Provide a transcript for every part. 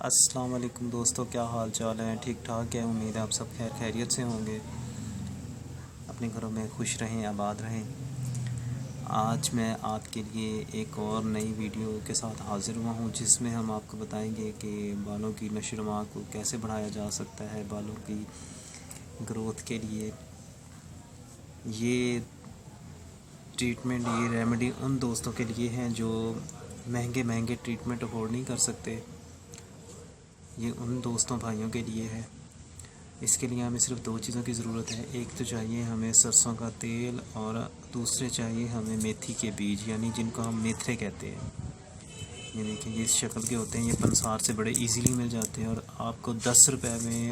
السلام علیکم دوستو، کیا حال چال ہے؟ ٹھیک ٹھاک ہے؟ امید ہے آپ سب خیریت سے ہوں گے، اپنے گھروں میں خوش رہیں، آباد رہیں۔ آج میں آپ کے لیے ایک اور نئی ویڈیو کے ساتھ حاضر ہوا ہوں، جس میں ہم آپ کو بتائیں گے کہ بالوں کی نشو و نما کو کیسے بڑھایا جا سکتا ہے بالوں کی گروتھ کے لیے۔ یہ ٹریٹمنٹ، یہ ریمیڈی ان دوستوں کے لیے ہیں جو مہنگے ٹریٹمنٹ افورڈ نہیں کر سکتے۔ یہ ان دوستوں بھائیوں کے لیے ہے۔ اس کے لیے ہمیں صرف دو چیزوں کی ضرورت ہے۔ ایک تو چاہیے ہمیں سرسوں کا تیل، اور دوسرے چاہیے ہمیں میتھی کے بیج، یعنی جن کو ہم میتھرے کہتے ہیں۔ یہ دیکھیں، یہ اس شکل کے ہوتے ہیں، یہ پنسار سے بڑے ایزیلی مل جاتے ہیں، اور آپ کو 10 روپے میں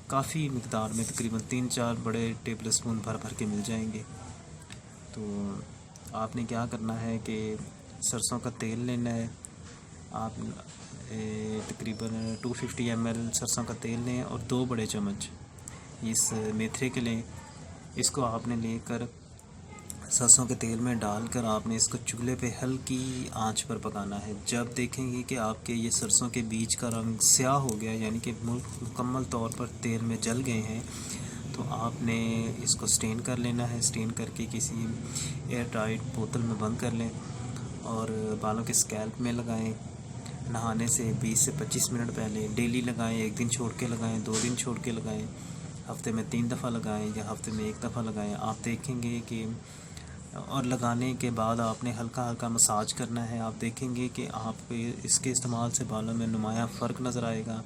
کافی مقدار میں تقریباً 3-4 بڑے ٹیبل اسپون بھر کے مل جائیں گے۔ تو آپ نے کیا کرنا ہے کہ سرسوں کا تیل لینا ہے۔ آپ تقریباً 250 ml سرسوں کا تیل لیں، اور 2 بڑے چمچ اس میتھرے کے لیں۔ اس کو آپ نے لے کر سرسوں کے تیل میں ڈال کر آپ نے اس کو چولہے پہ ہلکی آنچ پر پکانا ہے۔ جب دیکھیں گے کہ آپ کے یہ سرسوں کے بیج کا رنگ سیاہ ہو گیا، یعنی کہ مکمل طور پر تیل میں جل گئے ہیں، تو آپ نے اس کو سٹین کر لینا ہے۔ سٹین کر کے کسی ایئر ٹائٹ بوتل میں بند کر لیں، اور بالوں کے اسکیلپ میں لگائیں۔ نہانے سے 20 سے 25 منٹ پہلے ڈیلی لگائیں، 1 دن چھوڑ کے لگائیں، 2 دن چھوڑ کے لگائیں، ہفتے میں 3 دفعہ لگائیں یا ہفتے میں 1 دفعہ لگائیں۔ آپ دیکھیں گے کہ، اور لگانے کے بعد آپ نے ہلکا مساج کرنا ہے۔ آپ دیکھیں گے کہ آپ کو اس کے استعمال سے بالوں میں نمایاں فرق نظر آئے گا۔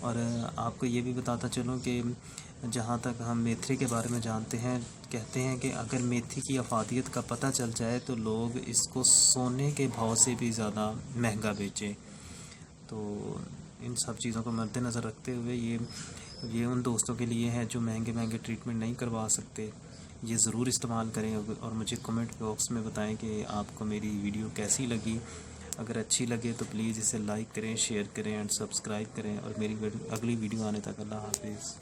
اور آپ کو یہ بھی بتاتا چلوں کہ جہاں تک ہم میتھرے کے بارے میں جانتے ہیں، کہتے ہیں کہ اگر میتھی کی افادیت کا پتہ چل جائے تو لوگ اس کو سونے کے بھاؤ سے بھی زیادہ مہنگا بیچیں۔ تو ان سب چیزوں کو مد نظر رکھتے ہوئے یہ ان دوستوں کے لیے ہے جو مہنگے ٹریٹمنٹ نہیں کروا سکتے۔ یہ ضرور استعمال کریں، اور مجھے کمنٹ باکس میں بتائیں کہ آپ کو میری ویڈیو کیسی لگی۔ اگر اچھی لگے تو پلیز اسے لائک کریں، شیئر کریں، اینڈ سبسکرائب کریں، اور میری اگلی ویڈیو آنے تک اللہ حافظ۔